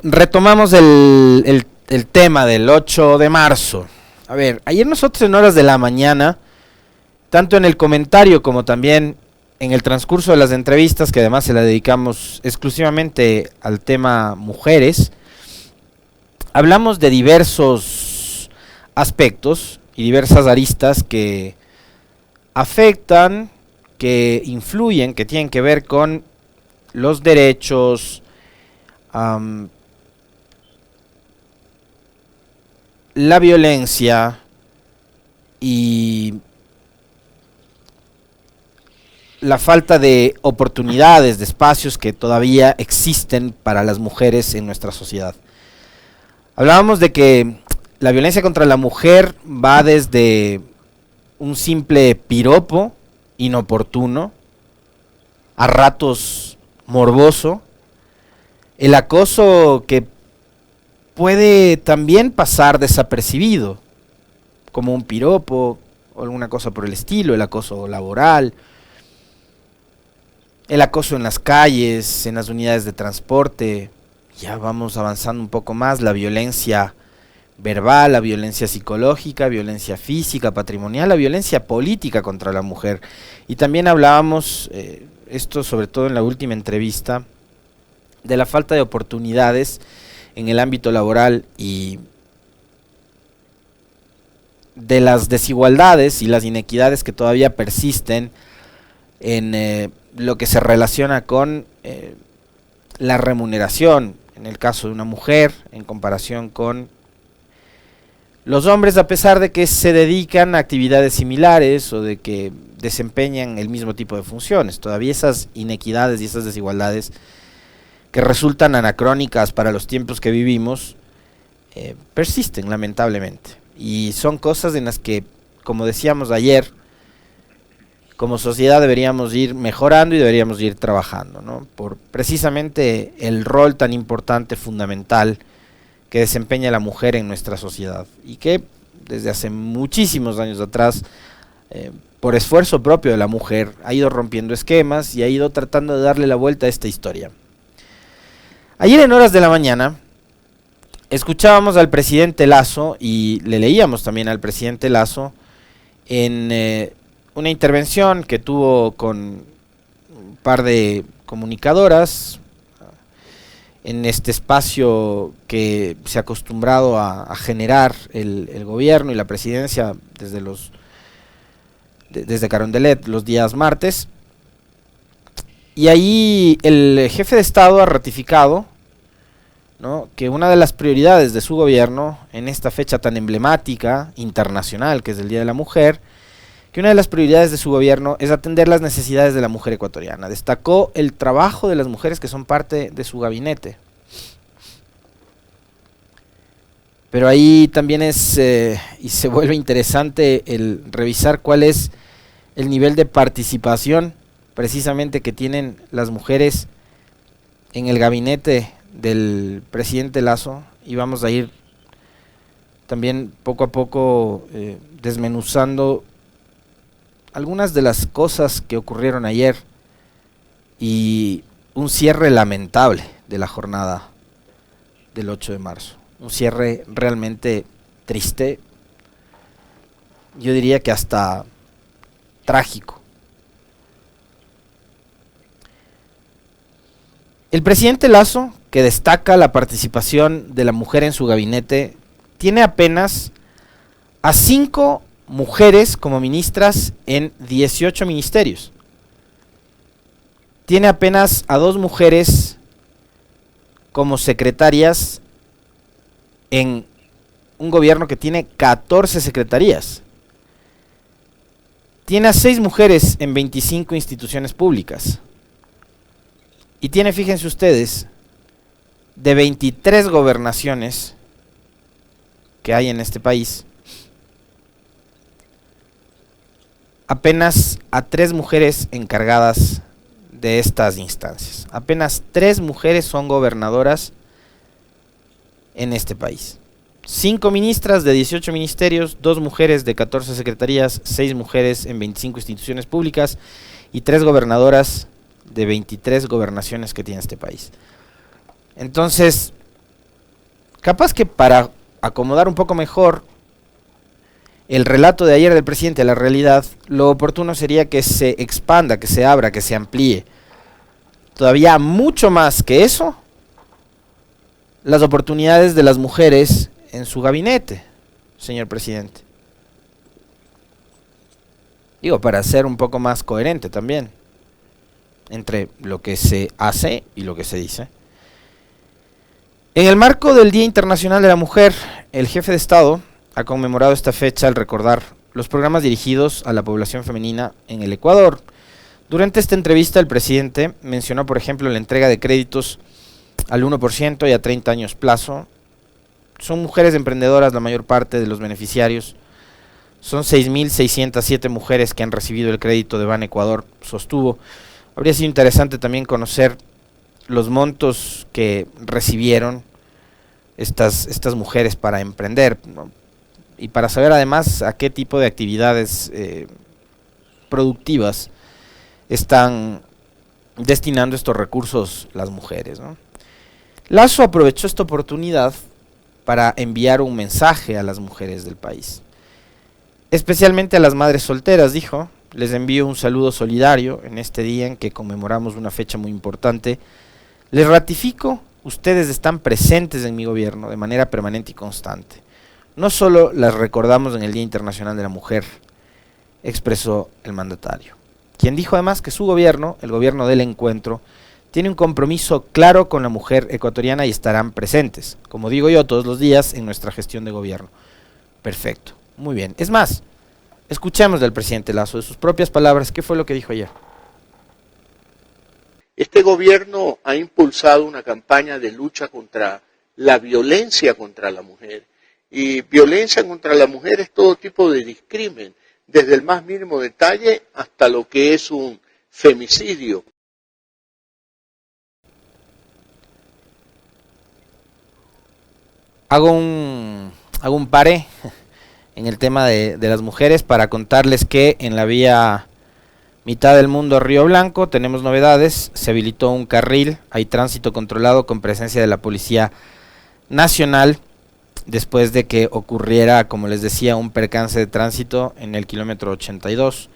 Retomamos el tema del 8 de marzo. A ver, ayer nosotros en horas de la mañana, tanto en el comentario como también en el transcurso de las entrevistas, que además se la dedicamos exclusivamente al tema mujeres, hablamos de diversos aspectos y diversas aristas que afectan, que influyen, que tienen que ver con los derechos, la violencia y la falta de oportunidades, de espacios que todavía existen para las mujeres en nuestra sociedad. Hablábamos de que la violencia contra la mujer va desde un simple piropo inoportuno, a ratos morboso, el acoso que puede también pasar desapercibido, como un piropo o alguna cosa por el estilo, el acoso laboral, el acoso en las calles, en las unidades de transporte. Ya vamos avanzando un poco más, la violencia verbal, la violencia psicológica, violencia física, patrimonial, la violencia política contra la mujer. Y también hablábamos, esto sobre todo en la última entrevista, de la falta de oportunidades en el ámbito laboral y de las desigualdades y las inequidades que todavía persisten en lo que se relaciona con la remuneración, en el caso de una mujer, en comparación con los hombres, a pesar de que se dedican a actividades similares o de que desempeñan el mismo tipo de funciones. Todavía esas inequidades y esas desigualdades que resultan anacrónicas para los tiempos que vivimos, persisten lamentablemente. Y son cosas en las que, como decíamos ayer, como sociedad deberíamos ir mejorando y deberíamos ir trabajando, ¿no? Por precisamente el rol tan importante, fundamental, que desempeña la mujer en nuestra sociedad. Y que desde hace muchísimos años atrás, por esfuerzo propio de la mujer, ha ido rompiendo esquemas y ha ido tratando de darle la vuelta a esta historia. Ayer en horas de la mañana escuchábamos al presidente Lasso y le leíamos también al presidente Lasso en una intervención que tuvo con un par de comunicadoras en este espacio que se ha acostumbrado a generar el gobierno y la presidencia desde Carondelet los días martes. Y ahí el jefe de Estado ha ratificado, ¿no?, que una de las prioridades de su gobierno en esta fecha tan emblemática, internacional, que es el Día de la Mujer, que una de las prioridades de su gobierno es atender las necesidades de la mujer ecuatoriana. Destacó el trabajo de las mujeres que son parte de su gabinete. Pero ahí también es, y se vuelve interesante el revisar cuál es el nivel de participación precisamente que tienen las mujeres en el gabinete del presidente Lasso, y vamos a ir también poco a poco desmenuzando algunas de las cosas que ocurrieron ayer y un cierre lamentable de la jornada del 8 de marzo, un cierre realmente triste, yo diría que hasta trágico. El presidente Lasso, que destaca la participación de la mujer en su gabinete, tiene apenas a 5 mujeres como ministras en 18 ministerios. Tiene apenas a 2 mujeres como secretarias en un gobierno que tiene 14 secretarías. Tiene a 6 mujeres en 25 instituciones públicas. Y tiene, fíjense ustedes, de 23 gobernaciones que hay en este país, apenas a 3 mujeres encargadas de estas instancias. Apenas 3 mujeres son gobernadoras en este país. 5 ministras de 18 ministerios, 2 mujeres de 14 secretarías, 6 mujeres en 25 instituciones públicas y 3 gobernadoras de 23 gobernaciones que tiene este país. Entonces, Capaz que para acomodar un poco mejor el relato de ayer del presidente a la realidad, lo oportuno sería que se expanda, que se abra, que se amplíe todavía mucho más que eso las oportunidades de las mujeres en su gabinete, señor presidente. Digo, para ser un poco más coherente también entre lo que se hace y lo que se dice. En el marco del Día Internacional de la Mujer, el jefe de Estado ha conmemorado esta fecha al recordar los programas dirigidos a la población femenina en el Ecuador. Durante esta entrevista, el presidente mencionó, por ejemplo, la entrega de créditos al 1% y a 30 años plazo. Son mujeres emprendedoras la mayor parte de los beneficiarios. Son 6.607 mujeres que han recibido el crédito de Ban Ecuador, sostuvo. Habría sido interesante también conocer los montos que recibieron estas mujeres para emprender, ¿no? Y para saber además a qué tipo de actividades productivas están destinando estos recursos las mujeres, ¿no? Lazo aprovechó esta oportunidad para enviar un mensaje a las mujeres del país, especialmente a las madres solteras, dijo. Les envío un saludo solidario en este día en que conmemoramos una fecha muy importante. Les ratifico, ustedes están presentes en mi gobierno de manera permanente y constante. No solo las recordamos en el Día Internacional de la Mujer, expresó el mandatario, quien dijo además que su gobierno, el gobierno del encuentro, tiene un compromiso claro con la mujer ecuatoriana y estarán presentes, como digo yo, todos los días en nuestra gestión de gobierno. Perfecto, muy bien. Es más, escuchemos del presidente Lasso, de sus propias palabras, ¿qué fue lo que dijo ayer? Este gobierno ha impulsado una campaña de lucha contra la violencia contra la mujer. Y violencia contra la mujer es todo tipo de discrimen, desde el más mínimo detalle hasta lo que es un femicidio. Hago un pare en el tema de las mujeres para contarles que en la vía Mitad del Mundo Río Blanco tenemos novedades. Se habilitó un carril, hay tránsito controlado con presencia de la Policía Nacional después de que ocurriera, como les decía, un percance de tránsito en el kilómetro 82.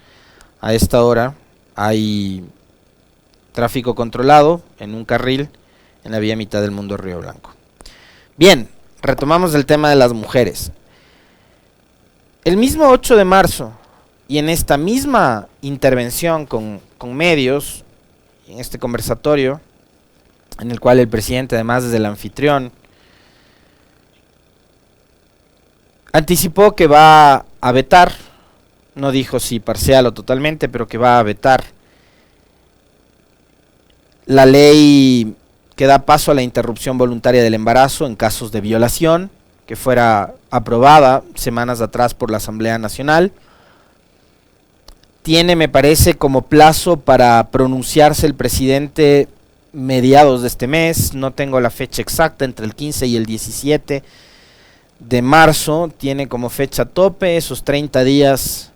A esta hora hay tráfico controlado en un carril en la vía Mitad del Mundo Río Blanco. Bien, retomamos el tema de las mujeres. El mismo 8 de marzo, y en esta misma intervención con medios, en este conversatorio, en el cual el presidente, además desde el anfitrión, anticipó que va a vetar, no dijo si parcial o totalmente, pero que va a vetar la ley que da paso a la interrupción voluntaria del embarazo en casos de violación, que fuera aprobada semanas atrás por la Asamblea Nacional. Tiene, me parece, como plazo para pronunciarse el presidente mediados de este mes, no tengo la fecha exacta, entre el 15 y el 17 de marzo, tiene como fecha tope esos 30 días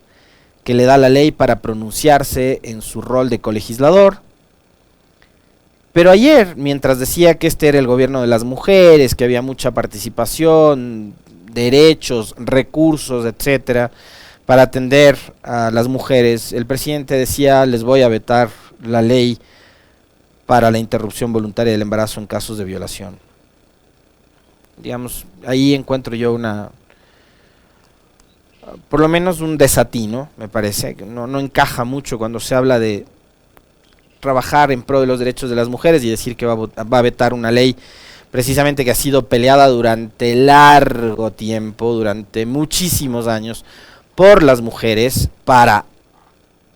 que le da la ley para pronunciarse en su rol de colegislador. Pero ayer, mientras decía que este era el gobierno de las mujeres, que había mucha participación, derechos, recursos, etcétera, para atender a las mujeres, el presidente decía: les voy a vetar la ley para la interrupción voluntaria del embarazo en casos de violación. Digamos, ahí encuentro yo por lo menos un desatino, me parece, que no encaja mucho cuando se habla de trabajar en pro de los derechos de las mujeres y decir que va a vetar una ley precisamente que ha sido peleada durante largo tiempo, durante muchísimos años, por las mujeres para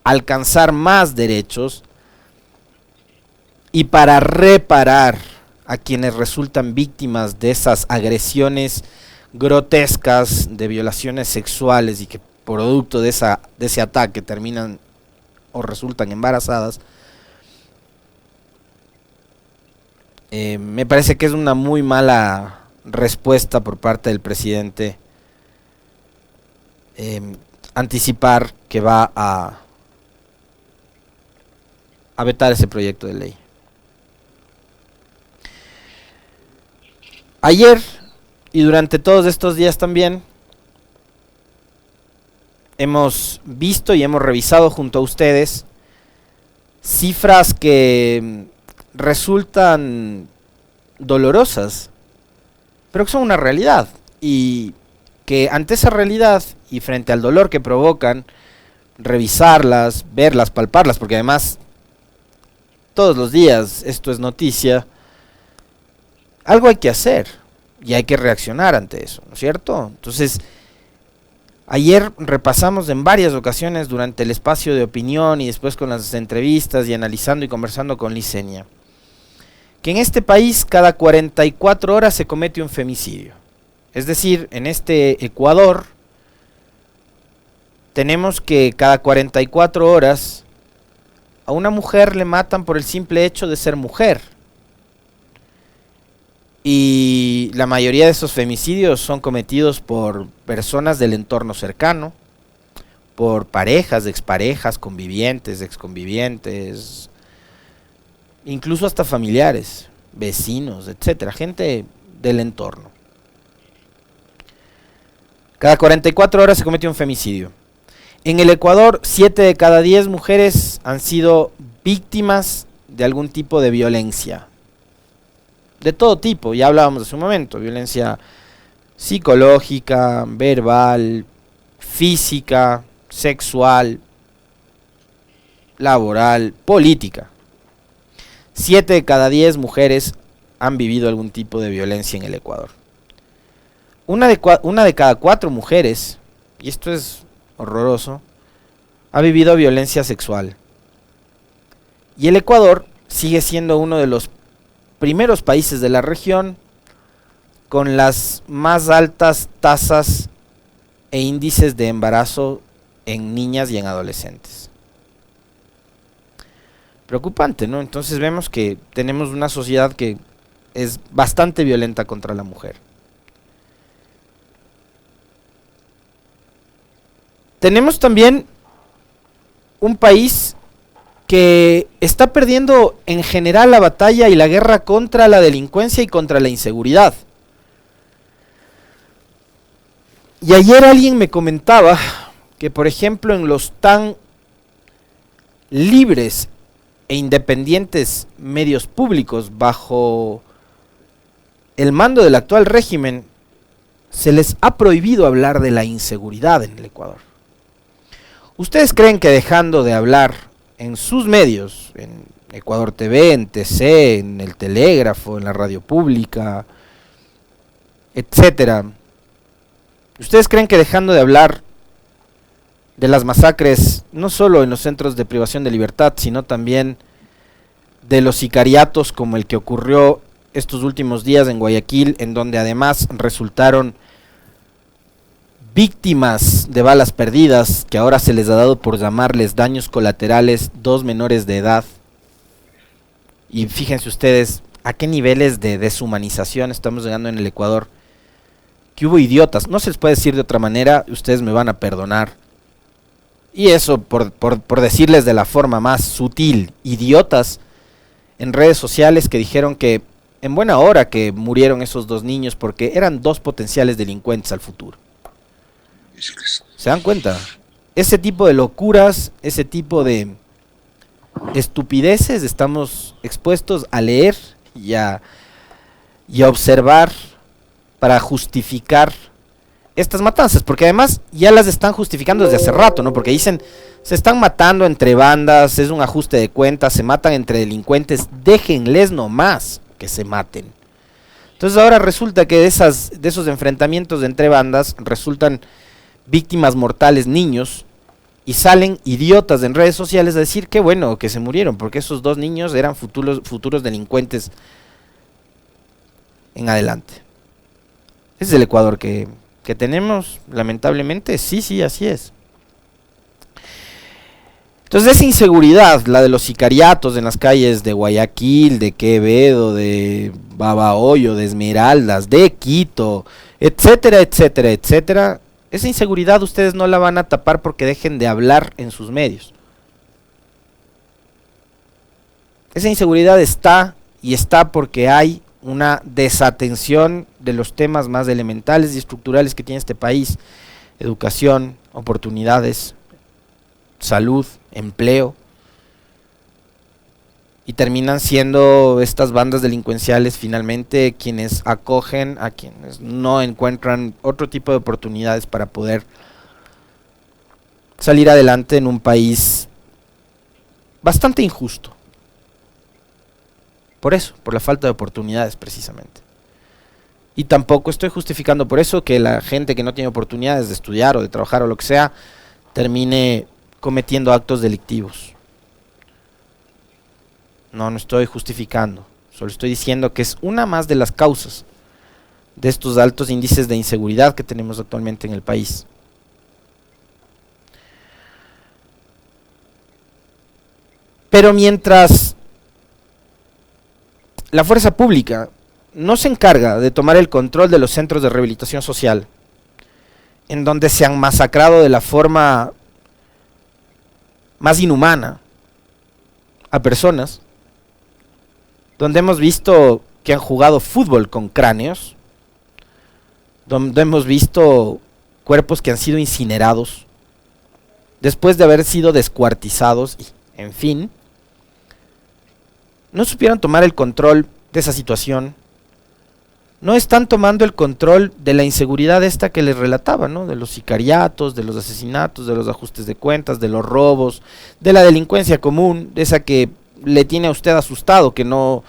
alcanzar más derechos y para reparar a quienes resultan víctimas de esas agresiones grotescas, de violaciones sexuales y que producto de ese ataque terminan o resultan embarazadas. Me parece que es una muy mala respuesta por parte del presidente anticipar que va a vetar ese proyecto de ley. Ayer Y durante todos estos días también hemos visto y hemos revisado junto a ustedes cifras que resultan dolorosas, pero que son una realidad, y que ante esa realidad y frente al dolor que provocan, revisarlas, verlas, palparlas, porque además todos los días esto es noticia, algo hay que hacer y hay que reaccionar ante eso, ¿no es cierto? Entonces, ayer repasamos en varias ocasiones durante el espacio de opinión y después con las entrevistas y analizando y conversando con Licenia, que en este país cada 44 horas se comete un femicidio. Es decir, en este Ecuador tenemos que cada 44 horas a una mujer le matan por el simple hecho de ser mujer. Y la mayoría de esos femicidios son cometidos por personas del entorno cercano, por parejas, exparejas, convivientes, exconvivientes, incluso hasta familiares, vecinos, etcétera, gente del entorno. Cada 44 horas se comete un femicidio. En el Ecuador, 7 de cada 10 mujeres han sido víctimas de algún tipo de violencia. De todo tipo, ya hablábamos hace un momento, violencia psicológica, verbal, física, sexual, laboral, política. 7 de cada 10 mujeres han vivido algún tipo de violencia en el Ecuador. Una de cada 4 mujeres, y esto es horroroso, ha vivido violencia sexual. Y el Ecuador sigue siendo uno de los primeros países de la región con las más altas tasas e índices de embarazo en niñas y en adolescentes. Preocupante, ¿no? Entonces vemos que tenemos una sociedad que es bastante violenta contra la mujer. Tenemos también un país que está perdiendo en general la batalla y la guerra contra la delincuencia y contra la inseguridad. Y ayer alguien me comentaba que, por ejemplo, en los tan libres e independientes medios públicos bajo el mando del actual régimen, se les ha prohibido hablar de la inseguridad en el Ecuador. ¿Ustedes creen que dejando de hablar en sus medios, en Ecuador TV, en TC, en el Telégrafo, en la radio pública, etcétera, ustedes creen que dejando de hablar de las masacres, no solo en los centros de privación de libertad, sino también de los sicariatos como el que ocurrió estos últimos días en Guayaquil, en donde además resultaron víctimas de balas perdidas, que ahora se les ha dado por llamarles daños colaterales, 2 menores de edad? Y fíjense ustedes a qué niveles de deshumanización estamos llegando en el Ecuador, que hubo idiotas, no se les puede decir de otra manera, ustedes me van a perdonar, y eso por decirles de la forma más sutil, idiotas en redes sociales que dijeron que en buena hora que murieron esos 2 niños porque eran 2 potenciales delincuentes al futuro. ¿Se dan cuenta? Ese tipo de locuras, ese tipo de estupideces estamos expuestos a leer y a observar para justificar estas matanzas, porque además ya las están justificando desde hace rato, ¿no? Porque dicen, se están matando entre bandas, es un ajuste de cuentas, se matan entre delincuentes, déjenles nomás que se maten. Entonces ahora resulta que de esos enfrentamientos entre bandas resultan víctimas mortales niños, y salen idiotas en redes sociales a decir que bueno que se murieron porque esos 2 niños eran futuros delincuentes en adelante. Ese es el Ecuador que tenemos, lamentablemente. Sí, así es. Entonces esa inseguridad, la de los sicariatos en las calles de Guayaquil, de Quevedo, de Babahoyo, de Esmeraldas, de Quito, etcétera, etcétera, etcétera, esa inseguridad ustedes no la van a tapar porque dejen de hablar en sus medios. Esa inseguridad está, y está porque hay una desatención de los temas más elementales y estructurales que tiene este país: educación, oportunidades, salud, empleo, y terminan siendo estas bandas delincuenciales finalmente quienes acogen a quienes no encuentran otro tipo de oportunidades para poder salir adelante en un país bastante injusto. Por eso, por la falta de oportunidades precisamente. Y tampoco estoy justificando por eso que la gente que no tiene oportunidades de estudiar o de trabajar o lo que sea, termine cometiendo actos delictivos. No estoy justificando, solo estoy diciendo que es una más de las causas de estos altos índices de inseguridad que tenemos actualmente en el país. Pero mientras la fuerza pública no se encarga de tomar el control de los centros de rehabilitación social, en donde se han masacrado de la forma más inhumana a personas, donde hemos visto que han jugado fútbol con cráneos, donde hemos visto cuerpos que han sido incinerados después de haber sido descuartizados, y, en fin, no supieron tomar el control de esa situación. No están tomando el control de la inseguridad esta que les relataba, ¿no? De los sicariatos, de los asesinatos, de los ajustes de cuentas, de los robos, de la delincuencia común, de esa que le tiene a usted asustado, que no,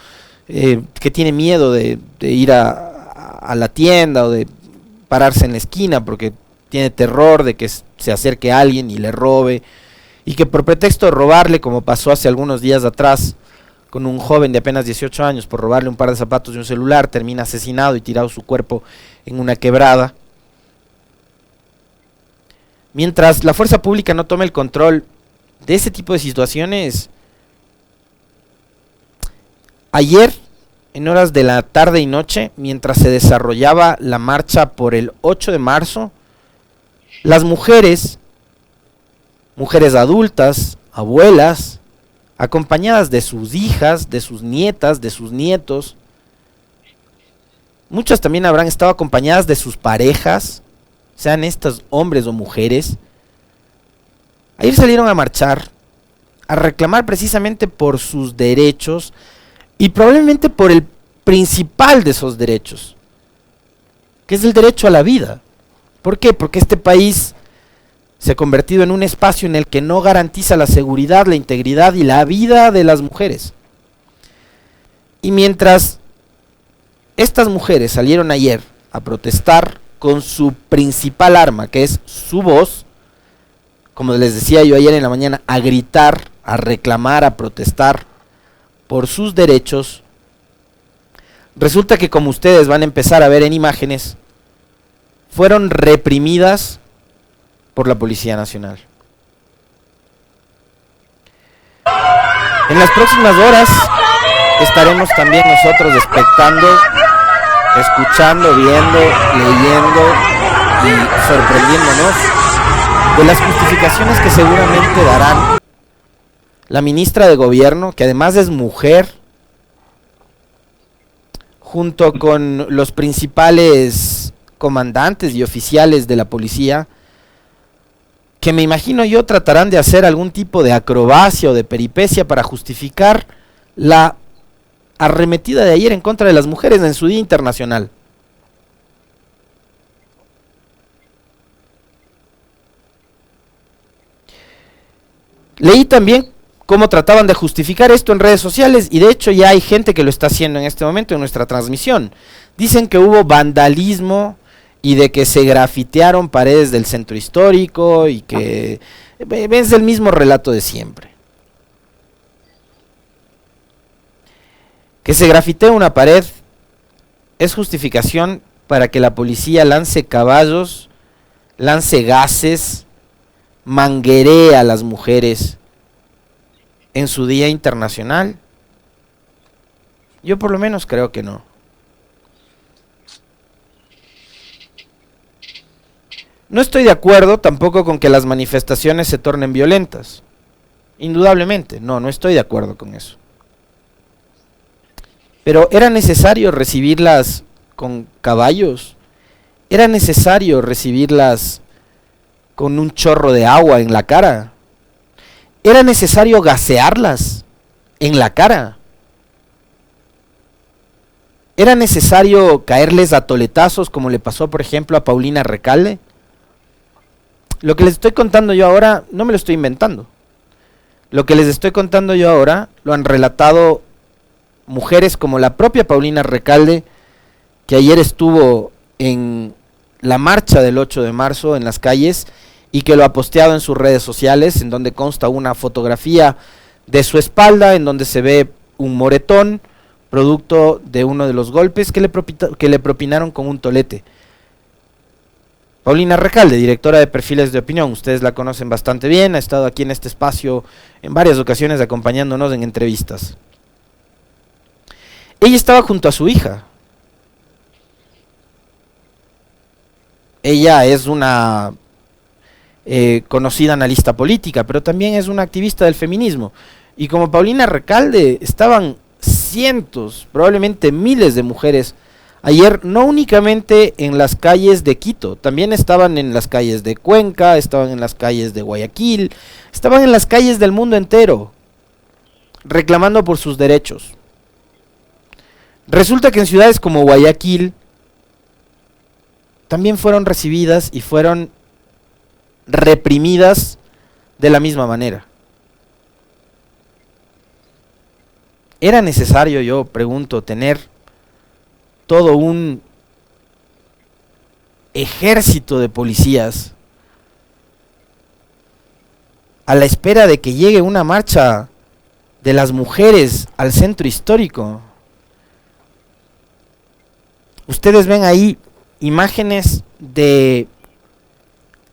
que tiene miedo de ir a la tienda o de pararse en la esquina porque tiene terror de que se acerque a alguien y le robe, y que por pretexto de robarle, como pasó hace algunos días atrás con un joven de apenas 18 años, por robarle un par de zapatos y un celular, termina asesinado y tirado su cuerpo en una quebrada. Mientras la fuerza pública no tome el control de ese tipo de situaciones, ayer, en horas de la tarde y noche, mientras se desarrollaba la marcha por el 8 de marzo, las mujeres adultas, abuelas, acompañadas de sus hijas, de sus nietas, de sus nietos, muchas también habrán estado acompañadas de sus parejas, sean estos hombres o mujeres. Ayer salieron a marchar, a reclamar precisamente por sus derechos, y probablemente por el principal de esos derechos, que es el derecho a la vida. ¿Por qué? Porque este país se ha convertido en un espacio en el que no garantiza la seguridad, la integridad y la vida de las mujeres. Y mientras estas mujeres salieron ayer a protestar con su principal arma, que es su voz, como les decía yo ayer en la mañana, a gritar, a reclamar, a protestar por sus derechos, resulta que, como ustedes van a empezar a ver en imágenes, fueron reprimidas por la Policía Nacional. En las próximas horas estaremos también nosotros expectando, escuchando, viendo, leyendo y sorprendiéndonos de las justificaciones que seguramente darán la ministra de Gobierno, que además es mujer, junto con los principales comandantes y oficiales de la policía, que me imagino yo tratarán de hacer algún tipo de acrobacia o de peripecia para justificar la arremetida de ayer en contra de las mujeres en su Día Internacional. Leí también cómo trataban de justificar esto en redes sociales, y de hecho ya hay gente que lo está haciendo en este momento en nuestra transmisión. Dicen que hubo vandalismo y de que se grafitearon paredes del centro histórico, y que es el mismo relato de siempre. Que se grafitee una pared es justificación para que la policía lance caballos, lance gases, mangueree a las mujeres en su Día Internacional. Yo por lo menos creo que no. No estoy de acuerdo tampoco con que las manifestaciones se tornen violentas. Indudablemente, no estoy de acuerdo con eso. Pero era necesario recibirlas con caballos, era necesario recibirlas con un chorro de agua en la cara, era necesario gasearlas en la cara, era necesario caerles a toletazos como le pasó por ejemplo a Paulina Recalde. Lo que les estoy contando yo ahora no me lo estoy inventando. Lo que les estoy contando yo ahora lo han relatado mujeres como la propia Paulina Recalde, que ayer estuvo en la marcha del 8 de marzo en las calles y que lo ha posteado en sus redes sociales, en donde consta una fotografía de su espalda, en donde se ve un moretón, producto de uno de los golpes que le propinaron con un tolete. Paulina Recalde, directora de Perfiles de Opinión, ustedes la conocen bastante bien, ha estado aquí en este espacio en varias ocasiones acompañándonos en entrevistas. Ella estaba junto a su hija. Ella es una conocida analista política, pero también es una activista del feminismo. Y como Paulina Recalde, estaban cientos, probablemente miles de mujeres ayer, no únicamente en las calles de Quito, también estaban en las calles de Cuenca, estaban en las calles de Guayaquil, estaban en las calles del mundo entero, reclamando por sus derechos. Resulta que en ciudades como Guayaquil también fueron recibidas y fueron reprimidas de la misma manera. ¿Era necesario, yo pregunto, tener todo un ejército de policías a la espera de que llegue una marcha de las mujeres al centro histórico? Ustedes ven ahí imágenes de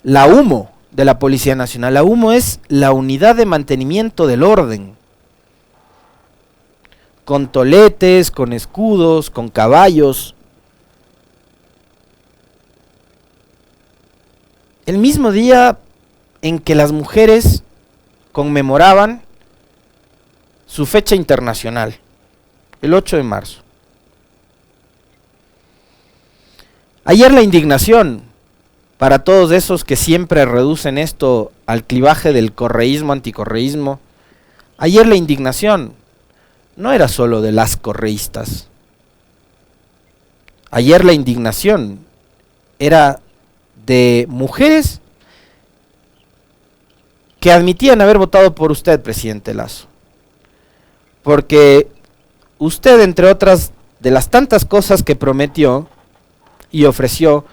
la UMO de la Policía Nacional. La UMO es la Unidad de Mantenimiento del Orden, con toletes, con escudos, con caballos. El mismo día en que las mujeres conmemoraban su fecha internacional, el 8 de marzo. Ayer la indignación para todos esos que siempre reducen esto al clivaje del correísmo, anticorreísmo. Ayer la indignación no era solo de las correístas. Ayer la indignación era de mujeres que admitían haber votado por usted, presidente Lasso. Porque usted, entre otras de las tantas cosas que prometió y ofreció,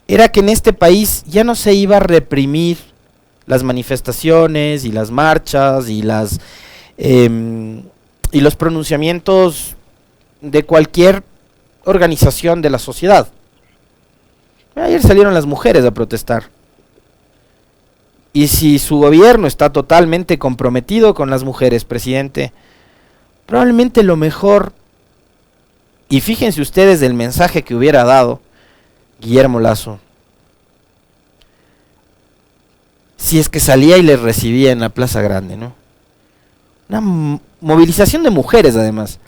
era que en este país ya no se iba a reprimir las manifestaciones y las marchas y los pronunciamientos de cualquier organización de la sociedad. Ayer salieron las mujeres a protestar. Y si su gobierno está totalmente comprometido con las mujeres, presidente, probablemente lo mejor, y fíjense ustedes el mensaje que hubiera dado Guillermo Lasso, si es que salía y les recibía en la Plaza Grande, ¿no? Una movilización de mujeres, además.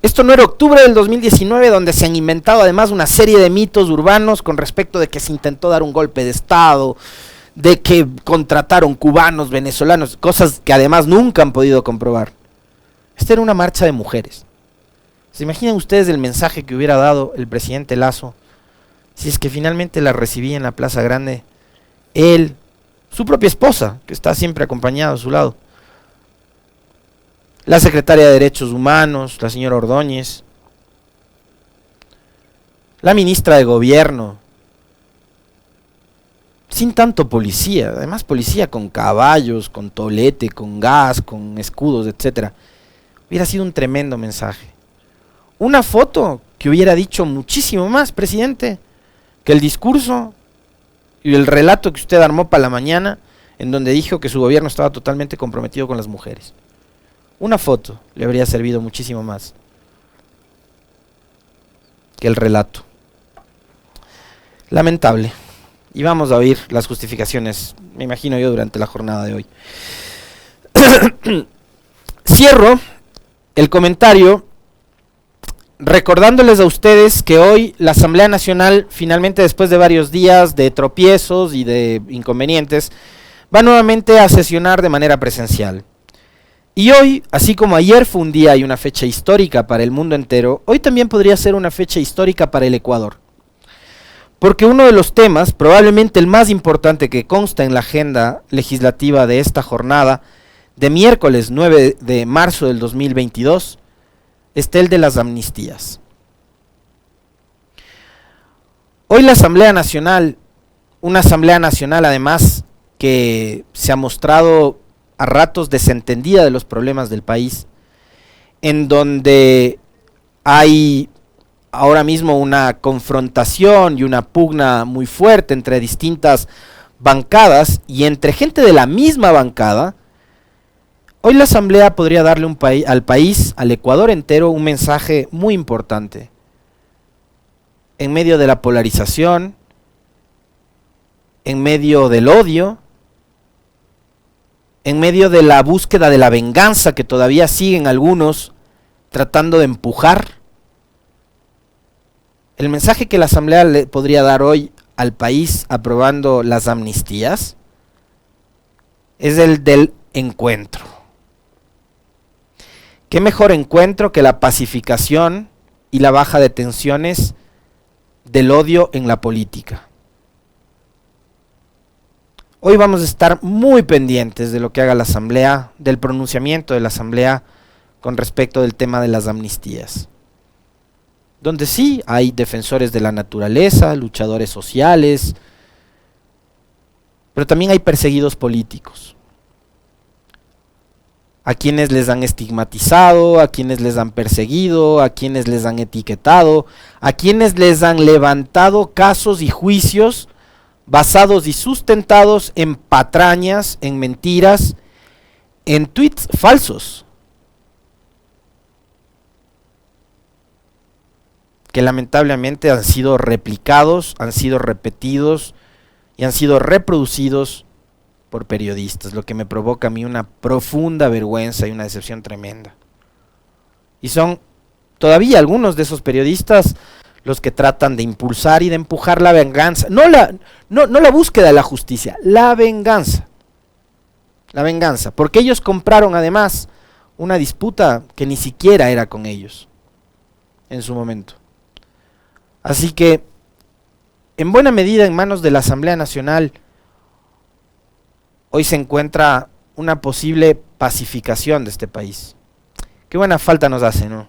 Esto no era octubre del 2019, donde se han inventado además una serie de mitos urbanos con respecto de que se intentó dar un golpe de Estado, de que contrataron cubanos, venezolanos, cosas que además nunca han podido comprobar. Esta era una marcha de mujeres. ¿Se imaginan ustedes el mensaje que hubiera dado el presidente Lasso si es que finalmente la recibía en la Plaza Grande? Él, su propia esposa, que está siempre acompañada a su lado, la secretaria de Derechos Humanos, la señora Ordóñez, la ministra de Gobierno, sin tanto policía, además policía con caballos, con tolete, con gas, con escudos, etcétera. Hubiera sido un tremendo mensaje. Una foto que hubiera dicho muchísimo más, presidente, que el discurso y el relato que usted armó para la mañana, en donde dijo que su gobierno estaba totalmente comprometido con las mujeres. Una foto le habría servido muchísimo más que el relato. Lamentable. Y vamos a oír las justificaciones, me imagino yo, durante la jornada de hoy. Cierro el comentario recordándoles a ustedes que hoy la Asamblea Nacional, finalmente después de varios días de tropiezos y de inconvenientes, va nuevamente a sesionar de manera presencial. Y hoy, así como ayer fue un día y una fecha histórica para el mundo entero, hoy también podría ser una fecha histórica para el Ecuador. Porque uno de los temas, probablemente el más importante que consta en la agenda legislativa de esta jornada, de miércoles 9 de marzo del 2022, está el de las amnistías. Hoy la Asamblea Nacional, una Asamblea Nacional además que se ha mostrado a ratos desentendida de los problemas del país, en donde hay ahora mismo una confrontación y una pugna muy fuerte entre distintas bancadas y entre gente de la misma bancada. Hoy la Asamblea podría darle al país, al Ecuador entero, un mensaje muy importante. En medio de la polarización, en medio del odio, en medio de la búsqueda de la venganza que todavía siguen algunos tratando de empujar, el mensaje que la Asamblea le podría dar hoy al país aprobando las amnistías es el del encuentro. ¿Qué mejor encuentro que la pacificación y la baja de tensiones del odio en la política? Hoy vamos a estar muy pendientes de lo que haga la Asamblea, del pronunciamiento de la Asamblea con respecto del tema de las amnistías. Donde sí hay defensores de la naturaleza, luchadores sociales, pero también hay perseguidos políticos. A quienes les han estigmatizado, a quienes les han perseguido, a quienes les han etiquetado, a quienes les han levantado casos y juicios basados y sustentados en patrañas, en mentiras, en tweets falsos, que lamentablemente han sido replicados, han sido repetidos y han sido reproducidos por periodistas, lo que me provoca a mí una profunda vergüenza y una decepción tremenda. Y son todavía algunos de esos periodistas los que tratan de impulsar y de empujar la venganza, no la búsqueda de la justicia, la venganza, porque ellos compraron además una disputa que ni siquiera era con ellos en su momento. Así que, en buena medida en manos de la Asamblea Nacional, hoy se encuentra una posible pacificación de este país. Qué buena falta nos hace, ¿no?